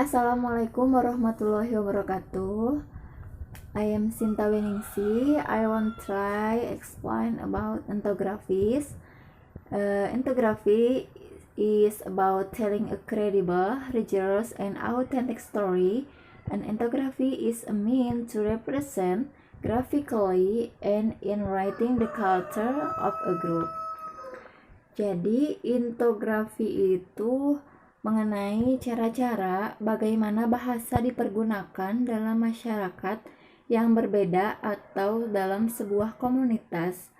Assalamualaikum warahmatullahi wabarakatuh. I am Sinta Weningsi. I want try explain about infographies. Infography is about telling a credible, rigorous, and authentic story. An infography is a means to represent graphically and in writing the culture of a group. Jadi infografi itu mengenai cara-cara bagaimana bahasa dipergunakan dalam masyarakat yang berbeda atau dalam sebuah komunitas,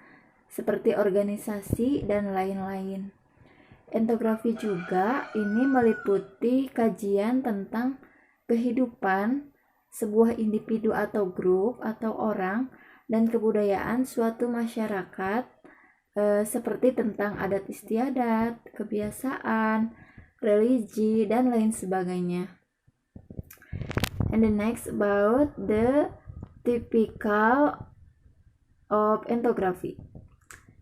seperti organisasi dan lain-lain. Etnografi juga ini meliputi kajian tentang kehidupan sebuah individu atau grup atau orang dan kebudayaan suatu masyarakat, seperti tentang adat istiadat, kebiasaan, religi, dan lain sebagainya. And the next about the typical of ethnography.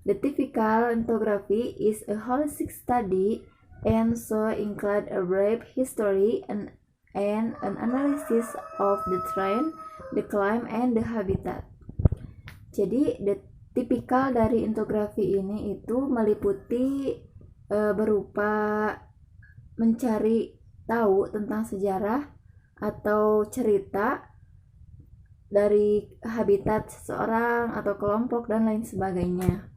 The typical ethnography is a holistic study and so include a brief history and an analysis of the terrain, the climate, and the habitat. Jadi the typical dari etnografi ini itu meliputi berupa mencari tahu tentang sejarah atau cerita dari habitat seseorang atau kelompok dan lain sebagainya.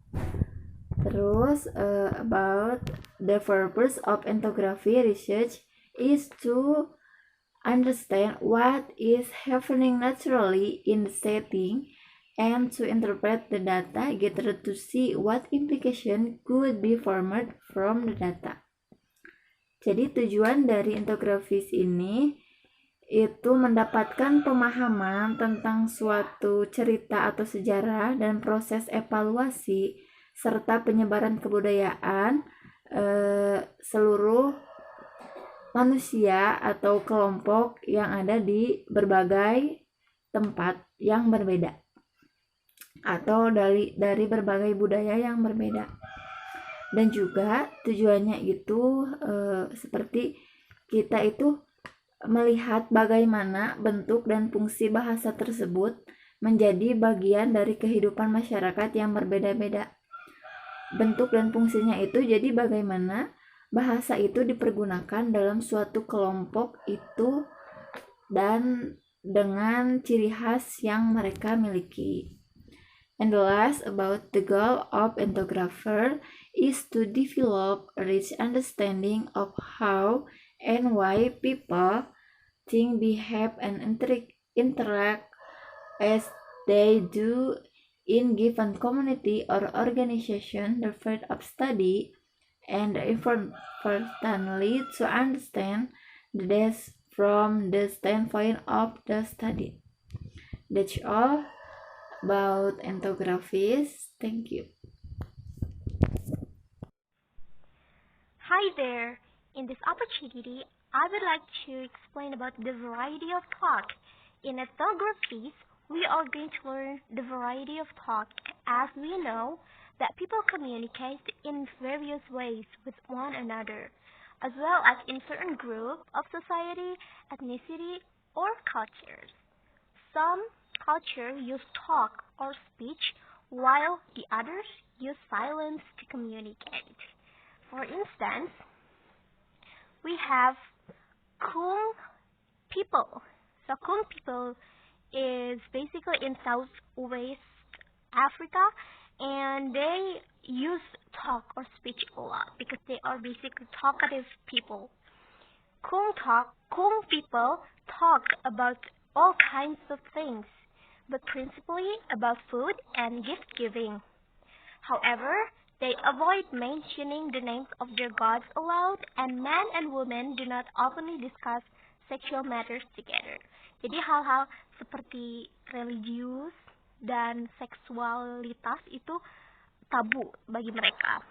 Terus about the purpose of ethnography research is to understand what is happening naturally in the setting and to interpret the data gathered to see what implication could be formed from the data. Jadi tujuan dari infografis ini itu mendapatkan pemahaman tentang suatu cerita atau sejarah dan proses evaluasi serta penyebaran kebudayaan seluruh manusia atau kelompok yang ada di berbagai tempat yang berbeda atau dari berbagai budaya yang berbeda. Dan juga tujuannya itu seperti kita itu melihat bagaimana bentuk dan fungsi bahasa tersebut menjadi bagian dari kehidupan masyarakat yang berbeda-beda. Bentuk dan fungsinya itu jadi bagaimana bahasa itu dipergunakan dalam suatu kelompok itu dan dengan ciri khas yang mereka miliki. And the last about the goal of ethnographer is to develop a rich understanding of how and why people think, behave, and interact as they do in given community or organization. The field of study and importantly to understand this from the standpoint of the study. That's all about ethnographies. Thank you. Hi there. In this opportunity, I would like to explain about the variety of talk. In ethnographies, we are going to learn the variety of talk as we know that people communicate in various ways with one another, as well as in certain group of society, ethnicity, or cultures. Some culture use talk or speech, while the others use silence to communicate. For instance, we have Kung people. So Kung people is basically in Southwest Africa, and they use talk or speech a lot because they are basically talkative people. Kung people talk about all kinds of things, but principally about food and gift giving. However, they avoid mentioning the names of their gods aloud, and men and women do not openly discuss sexual matters together. Jadi hal-hal seperti religius dan seksualitas itu tabu bagi mereka.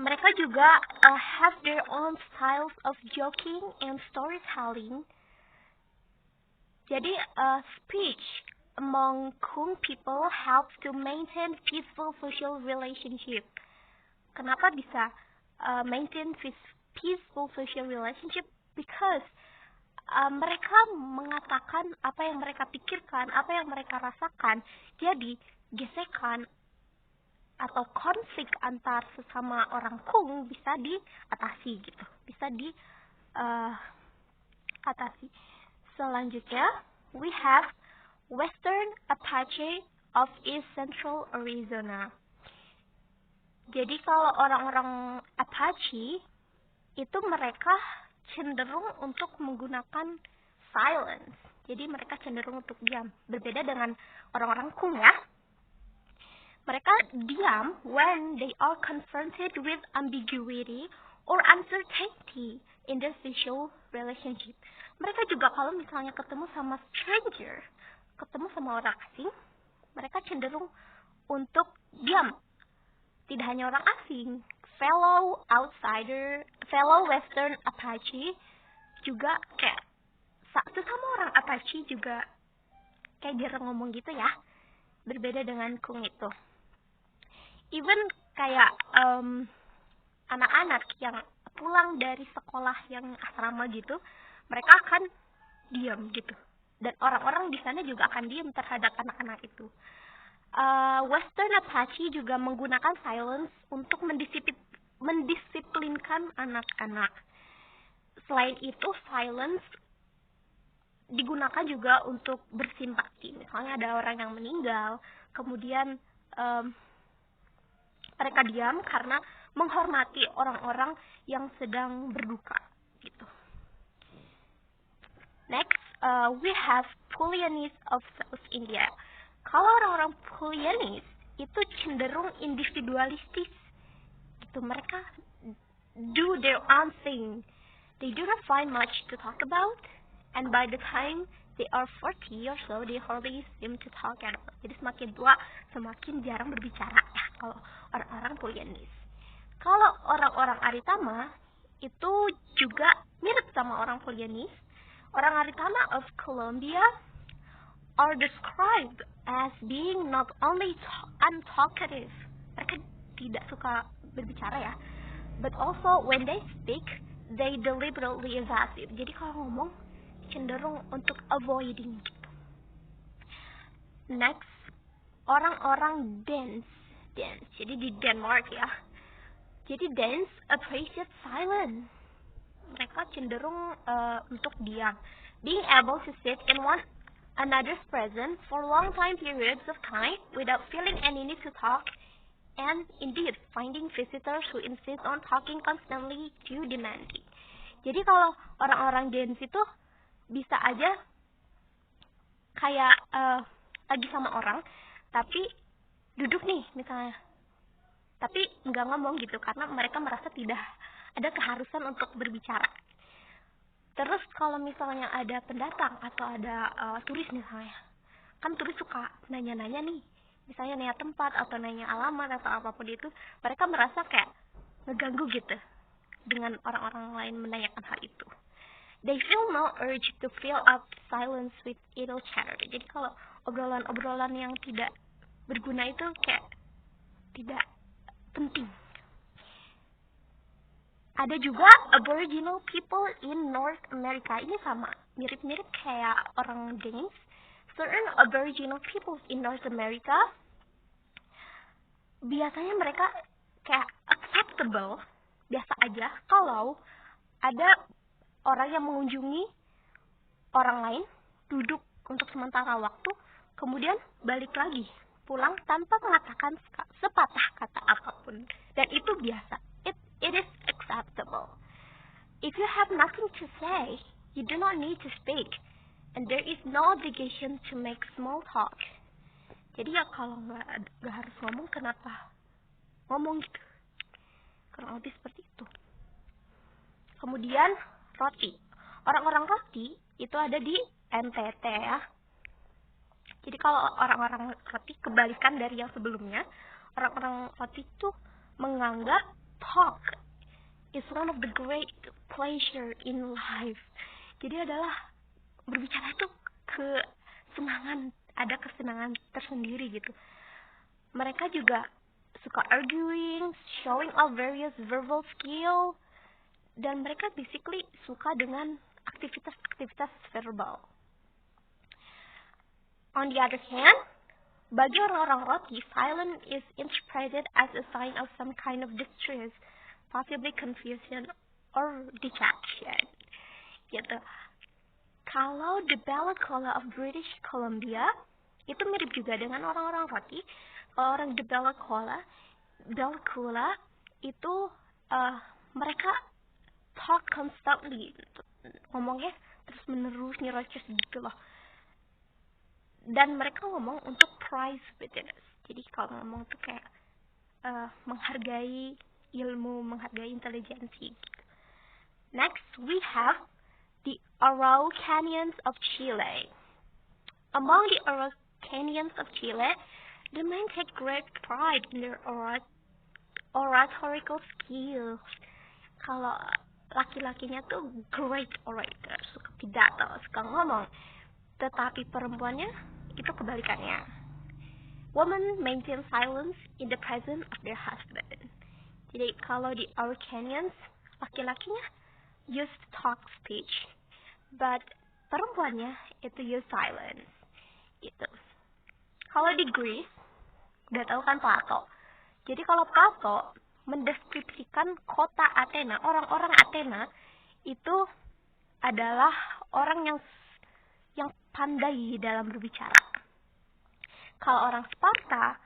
Mereka juga have their own styles of joking and storytelling. Jadi speech among Kung people helps to maintain peaceful social relationship. Kenapa bisa maintain peaceful social relationship? because mereka mengatakan apa yang mereka pikirkan, apa yang mereka rasakan. Jadi gesekan atau konflik antar sesama orang Kung bisa diatasi gitu, bisa diatasi. Selanjutnya, we have Western Apache of East Central Arizona. Jadi kalau orang-orang Apache itu mereka cenderung untuk menggunakan silence. Jadi mereka cenderung untuk diam. Berbeda dengan orang-orang Kung ya. Mereka diam when they are confronted with ambiguity or uncertainty in their social relationship. Mereka juga kalau misalnya ketemu sama stranger, ketemu sama orang asing, mereka cenderung untuk diam. Tidak hanya orang asing, fellow outsider, fellow Western Apache juga kayak sesama orang Apache juga kayak jarang ngomong gitu ya. Berbeda dengan Kung itu. Even kayak anak-anak yang pulang dari sekolah yang asrama gitu, mereka akan diam gitu. Dan orang-orang di sana juga akan diam terhadap anak-anak itu. Western Apache juga menggunakan silence untuk mendisiplinkan anak-anak. Selain itu, silence digunakan juga untuk bersimpati. Misalnya ada orang yang meninggal, kemudian mereka diam karena menghormati orang-orang yang sedang berduka gitu. Next, we have Polynesians of South India. Kalau orang-orang Polynesian itu cenderung individualistis gitu. Mereka do their own thing. They do not find much to talk about, and by the time they are 40 or so, they hardly seem to talk at all. Jadi semakin tua, semakin jarang berbicara ya kalau orang-orang Polynesian. Kalau orang-orang Aritama itu juga mirip sama orang Polynesian. Orang Aritama of Colombia are described as being not only untalkative, mereka tidak suka berbicara ya, but also when they speak, they deliberately evasive. Jadi kalau ngomong cenderung untuk avoiding gitu. Next, orang-orang Danes. Jadi di Denmark ya. Jadi Danes appreciate silence. Mereka cenderung untuk diam. Being able to sit in one another's presence for long time periods of time without feeling any need to talk, and indeed finding visitors who insist on talking constantly too demanding. Jadi kalau orang-orang Danes itu bisa aja kayak lagi sama orang, tapi duduk nih misalnya, tapi nggak ngomong gitu karena mereka merasa tidak ada keharusan untuk berbicara. Terus kalau misalnya ada pendatang atau ada turis misalnya, kan turis suka nanya-nanya nih, misalnya nanya tempat atau nanya alamat atau apapun itu, mereka merasa kayak ngeganggu gitu dengan orang-orang lain menanyakan hal itu. They feel no urge to fill up silence with idle chatter. Jadi kalau obrolan-obrolan yang tidak berguna itu kayak tidak penting. Ada juga Aboriginal people in North America. Ini sama, mirip-mirip kayak orang Danes. Certain Aboriginal people in North America, biasanya mereka kayak acceptable, biasa aja kalau ada orang yang mengunjungi orang lain, duduk untuk sementara waktu, kemudian balik lagi, pulang tanpa mengatakan sepatah kata apapun. Dan itu biasa. It is acceptable. If you have nothing to say, you do not need to speak, and there is no obligation to make small talk. Jadi ya kalau nggak harus ngomong, kenapa ngomong gitu? Kurang lebih seperti itu. Kemudian roti. Orang-orang roti itu ada di NTT ya. Jadi kalau orang-orang roti kebalikan dari yang sebelumnya, orang-orang roti itu menganggap talk is one of the great pleasure in life. Jadi adalah berbicara itu kesenangan, ada kesenangan tersendiri gitu. Mereka juga suka arguing, showing off various verbal skill, dan mereka basically suka dengan aktivitas-aktivitas verbal. On the other hand, bagi orang-orang roti, silence is interpreted as a sign of some kind of distress, possibly confusion or dejection. Gitu. Kalau the Bella Cola of British Columbia itu mirip juga dengan orang-orang roti. Kalau orang the Bella Cola itu mereka talk constantly, ngomongnya terus menerus nyerocos gitu loh. Dan mereka ngomong untuk prize witness. Jadi kalau ngomong tuh kayak menghargai ilmu, menghargai intelijensi. Next, we have the Araucanians of Chile. Among the Araucanians of Chile, the men take great pride in their oratorical skills. Kalau laki-lakinya tuh great orator, suka pidato, suka ngomong. Tetapi perempuannya itu kebalikannya. Women maintain silence in the presence of their husband. Jadi kalau di Araucanians, laki-lakinya use talk speech, but perempuannya itu use silence. Gitu. Kalau di Greece, udah tahu kan Plato. Jadi kalau Plato mendeskripsikan kota Athena, orang-orang Athena itu adalah orang yang pandai dalam berbicara. Kalau orang Sparta,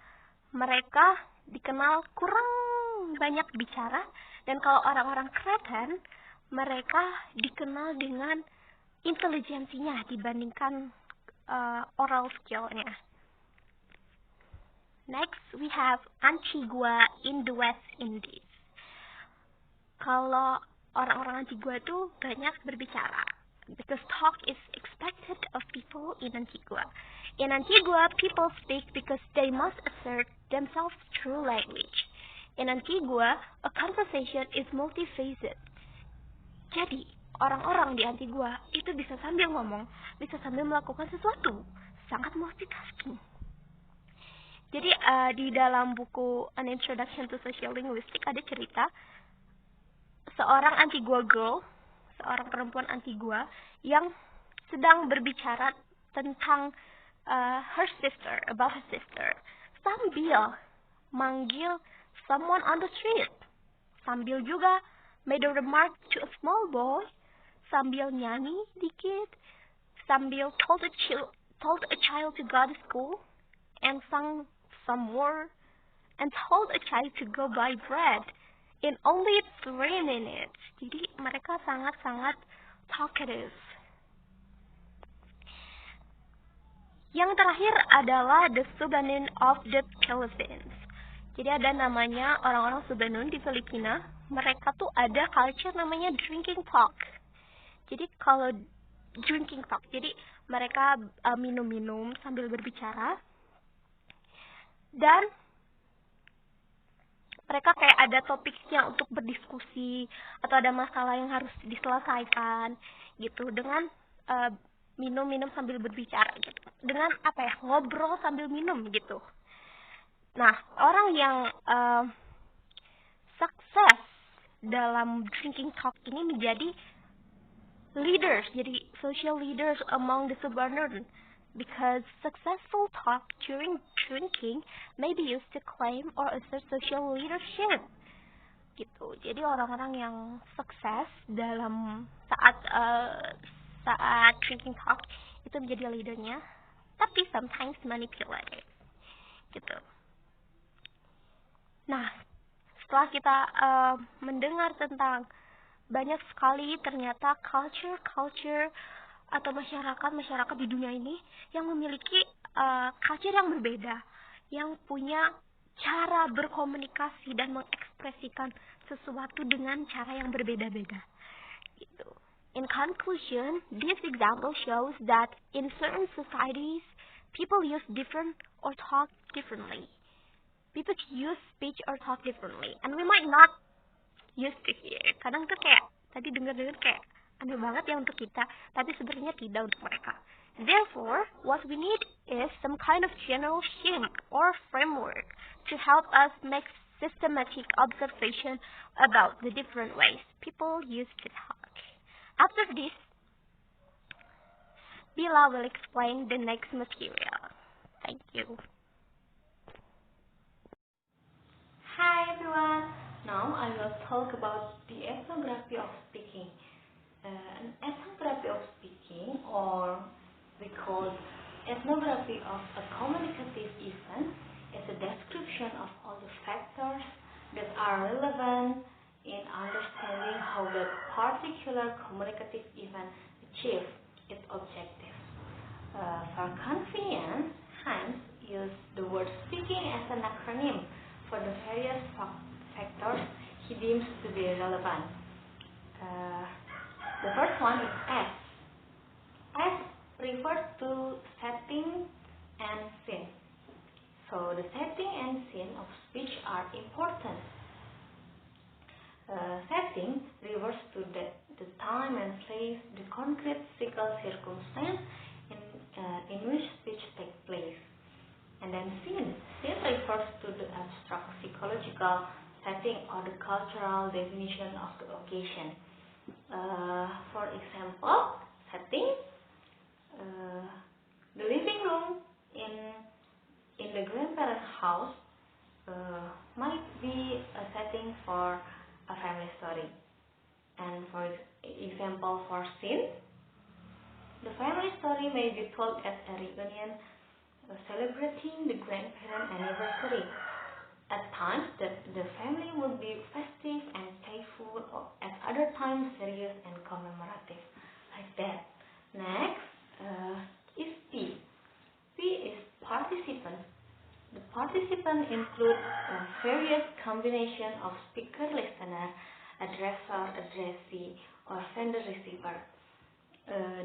mereka dikenal kurang banyak bicara, dan kalau orang-orang Cretan, mereka dikenal dengan intelijensinya dibandingkan oral skillnya. Next, we have Antigua in the West Indies. Kalau orang-orang Antigua itu banyak berbicara, because talk is expected of people in Antigua. In Antigua, people speak because they must assert themselves through language. In Antigua, a conversation is multifaceted. Jadi, orang-orang di Antigua itu bisa sambil ngomong, bisa sambil melakukan sesuatu. Sangat multitasking. Jadi, di dalam buku An Introduction to Social Linguistics ada cerita seorang Antigua girl, seorang perempuan Antigua yang sedang berbicara tentang about her sister, sambil manggil someone on the street, sambil juga made a remark to a small boy, sambil nyanyi dikit, sambil told a child to go to school, and sang some more, and told a child to go buy bread in only 3 minutes. Jadi mereka sangat-sangat talkative. Yang terakhir adalah the Subanon of the Philippines. Jadi ada namanya orang-orang Subanon di Filipina. Mereka tuh ada culture namanya drinking talk. Jadi kalau drinking talk, jadi mereka minum-minum sambil berbicara. Dan mereka kayak ada topiknya untuk berdiskusi atau ada masalah yang harus diselesaikan gitu dengan minum-minum sambil berbicara gitu. Dengan ngobrol sambil minum gitu. Nah, orang yang sukses dalam drinking talk ini menjadi leaders, jadi social leaders among the subaltern, because successful talk during drinking may be used to claim or assert social leadership. Gitu. Jadi orang-orang yang sukses dalam saat drinking talk itu menjadi leadernya, tapi sometimes manipulative. Gitu. Nah, setelah kita mendengar tentang banyak sekali ternyata culture atau masyarakat di dunia ini yang memiliki culture yang berbeda, yang punya cara berkomunikasi dan mengekspresikan sesuatu dengan cara yang berbeda-beda. Gitu. In conclusion, this example shows that in certain societies, people use different or talk differently. People use speech or talk differently, and we might not used to hear. Kadang tuh kayak tadi dengar kayak aneh banget ya untuk kita, tapi sebenarnya tidak untuk mereka. Therefore, what we need is some kind of general scheme or framework to help us make systematic observation about the different ways people used to talk. After this, Bila will explain the next material. Thank you. Hi everyone! Now I will talk about the ethnography of speaking. An ethnography of speaking, or we call ethnography of a communicative event, is a description of all the factors that are relevant in understanding how the particular communicative event achieves its objective. For convenience, Hans used the word speaking as an acronym for the various factors he deems to be relevant. The first one is S. S refers to setting and scene. So the setting and scene of speech are important. Setting refers to the time and place, the concrete physical circumstance in which speech takes place. And then scene. Scene refers to the abstract psychological setting or the cultural definition of the occasion. For example, setting, the living room in the grandparents' house might be a setting for a family story. And for example, for scene, the family story may be told at a reunion celebrating the grandparent anniversary. At times, the family will be festive and playful, or at other times serious and commemorative, like that. Next is P. P is participant. The participant include various combination of speaker, listener, addressor, addressee, or sender, receiver.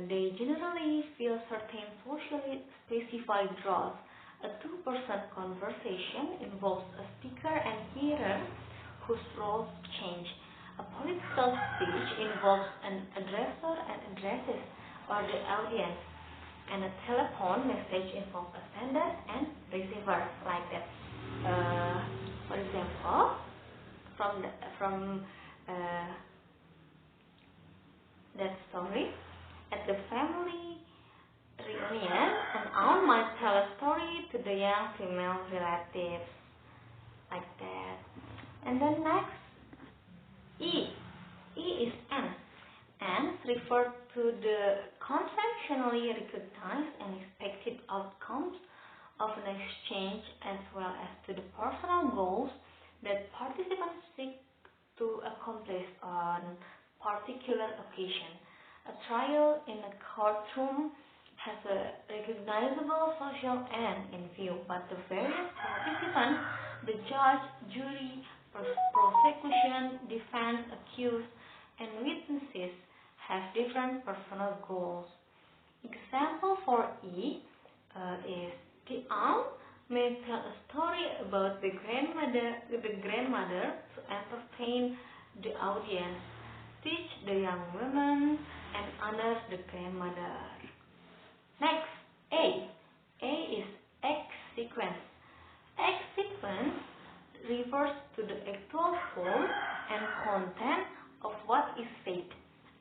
They generally fill certain socially specified roles. A two-person conversation involves a speaker and hearer whose roles change. A political speech involves an addresser and addresses, or the audience. And a telephone message involves a sender and receiver, like that. For example, from that story, at the family reunion, an aunt might tell a story to the young female relatives, like that. And then next, E. E is N. N refers to the conventionally recognized and expected outcomes of an exchange, as well as to the personal goals that participants seek to accomplish on particular occasion. A trial in a courtroom has a recognizable social end in view, but the various participants, the judge, jury, prosecution, defense, accused, and witnesses have different personal goals. Example for E is the aunt may tell a story about the grandmother to entertain the audience, teach the young women, and honor the grandmother. Next, A. A is act sequence. Act sequence refers to the actual form and content of what is said,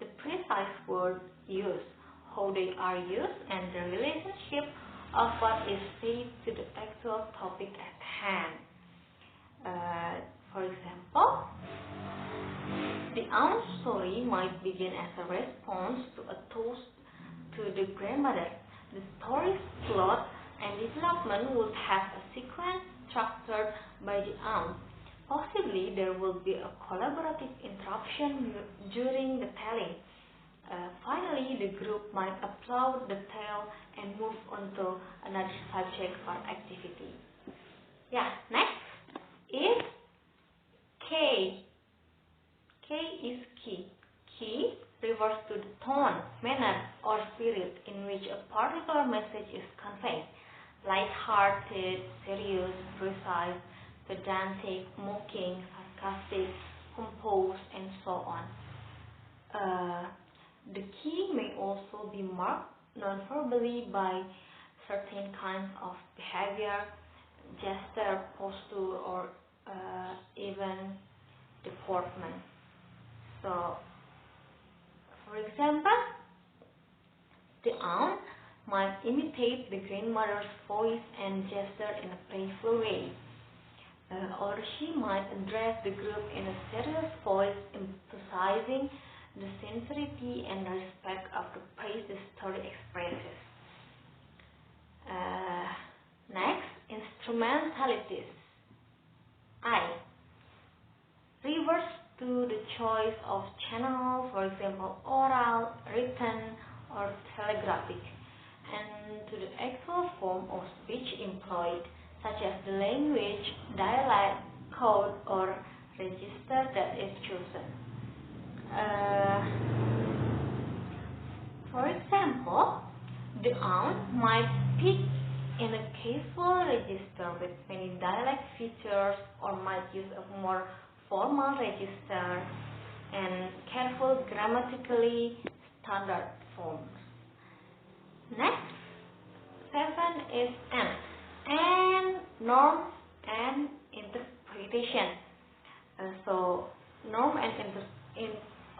the precise word used, how they are used, and the relationship of what is said to the actual topic at hand. For example, the aunt's story might begin as a response to a toast to the grandmother. The story's plot and development would have a sequence structured by the aunt. Possibly there will be a collaborative interruption during the telling. Finally, the group might applaud the tale and move on to another subject or activity. Yeah, next is K. K is key. Key refers to the tone, manner, or spirit in which a particular message is conveyed. Light-hearted, serious, precise, pedantic, mocking, sarcastic, composed, and so on. The key may also be marked non-verbally by certain kinds of behavior, gesture, posture, or even deportment. So, for example, the aunt might imitate the grandmother's voice and gesture in a playful way. Or she might address the group in a serious voice, emphasizing the sincerity and respect of the praise the story expresses. Next, instrumentalities. I. Refers to the choice of channel, for example, oral, written, or telegraphic, and to the actual form of speech employed, such as the language, dialect, code, or register that is chosen. For example, the aunt might speak in a casual register with many dialect features, or might use a more formal register and careful grammatically standard forms. Next, 7 is N. And norms and interpretation. So, norm and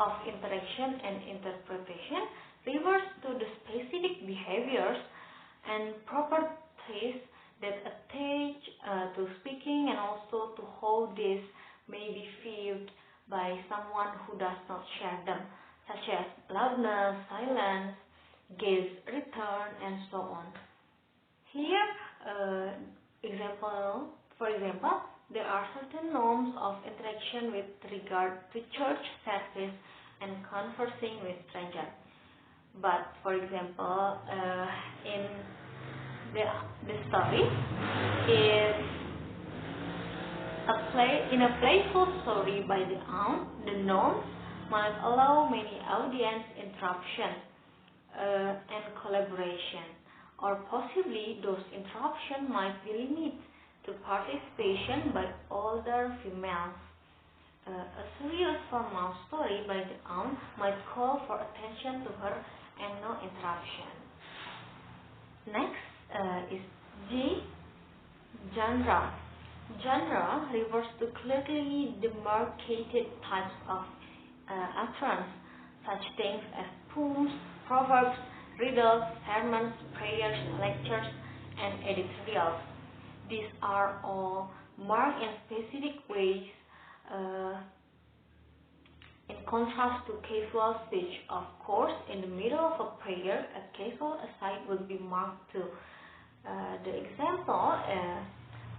of interaction and interpretation refers to the specific behaviors and properties that attach to speaking, and also to how this may be viewed by someone who does not share them, such as loudness, silence, gaze, return, and so on. Here, for example, there are certain norms of interaction with regard to church service and conversing with strangers. But, for example, in the story is in a playful story by the aunt, the norms might allow many audience interruption and collaboration, or possibly those interruptions might be limited to participation by older females. A serious formal story by the aunt might call for attention to her and no interruption. Next is G, genre. Genre refers to clearly demarcated types of utterance, such things as poems, proverbs, riddles, sermons, prayers, lectures, and editorials. These are all marked in specific ways in contrast to casual speech. Of course, in the middle of a prayer, a casual aside would be marked too. The example,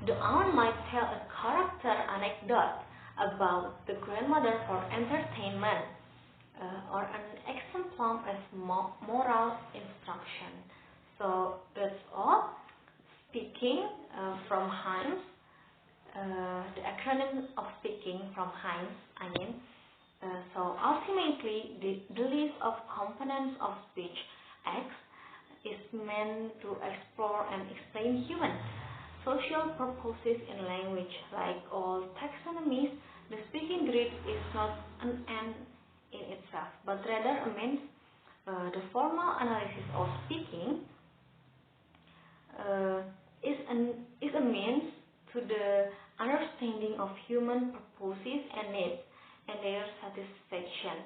the aunt might tell a character anecdote about the grandmother for entertainment, or an exemplar as moral instruction. So that's all. Speaking from Heinz, the acronym of speaking from Heinz, so ultimately, the list of components of speech, X, is meant to explore and explain human social purposes in language. Like all taxonomies, the speaking grid is not an end in itself, but rather a means. The formal analysis of speaking is a means to the understanding of human purposes and needs and their satisfaction.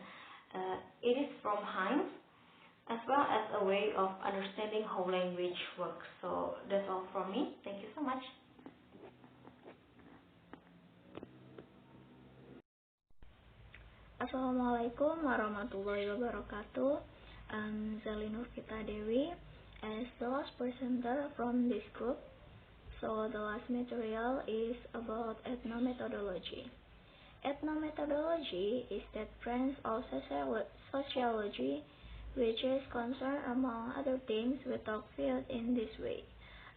It is from Heinz, as well as a way of understanding how language works. So that's all from me. Thank you so much. Assalamualaikum warahmatullahi wabarakatuh. I'm Zalinur Kita Dewi as the last presenter from this group. So the last material is about ethnomethodology. Ethnomethodology is that branch of sociology which is concerned, among other things, with talk field in this way.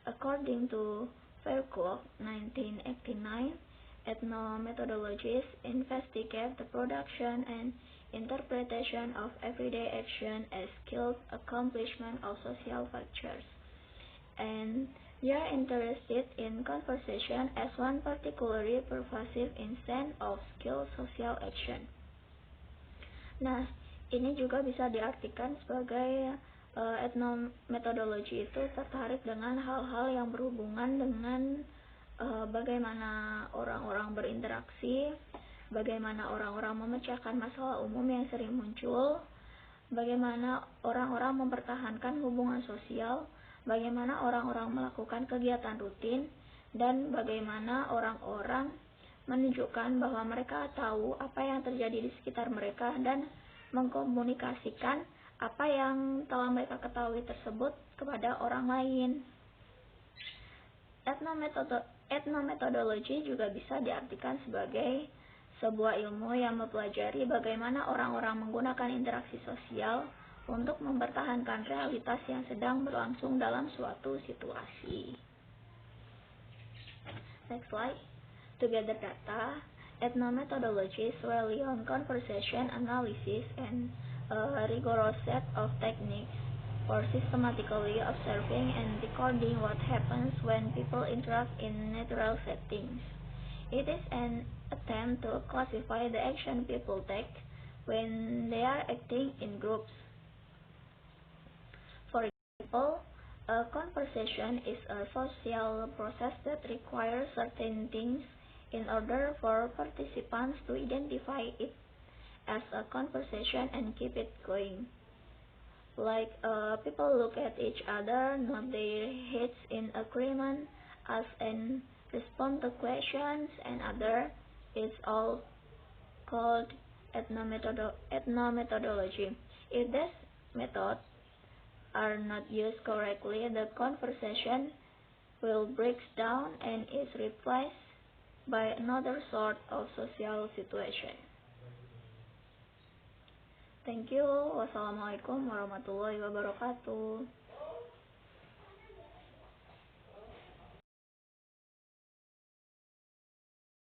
According to Vercook, 1989, ethnomethodologists investigate the production and interpretation of everyday action as skilled accomplishment of social factors, and they are interested in conversation as one particularly pervasive instance of skilled social action. Nah, ini juga bisa diartikan sebagai ethnomethodology itu tertarik dengan hal-hal yang berhubungan dengan bagaimana orang-orang berinteraksi, bagaimana orang-orang memecahkan masalah umum yang sering muncul, bagaimana orang-orang mempertahankan hubungan sosial, bagaimana orang-orang melakukan kegiatan rutin, dan bagaimana orang-orang menunjukkan bahwa mereka tahu apa yang terjadi di sekitar mereka dan mengkomunikasikan apa yang telah mereka ketahui tersebut kepada orang lain. Etnometodologi juga bisa diartikan sebagai sebuah ilmu yang mempelajari bagaimana orang-orang menggunakan interaksi sosial untuk mempertahankan realitas yang sedang berlangsung dalam suatu situasi. Next slide. To gather data, ethnomethodology is rely on conversation analysis and a rigorous set of techniques for systematically observing and recording what happens when people interact in natural settings. It is an attempt to classify the action people take when they are acting in groups. For example, a conversation is a social process that requires certain things in order for participants to identify it as a conversation and keep it going. Like people look at each other, nod their heads in agreement, ask and respond to questions, and other is all called ethnomethodology. If these methods are not used correctly, the conversation will break down and is replaced by another sort of social situation. Thank you. Wassalamualaikum warahmatullahi wabarakatuh.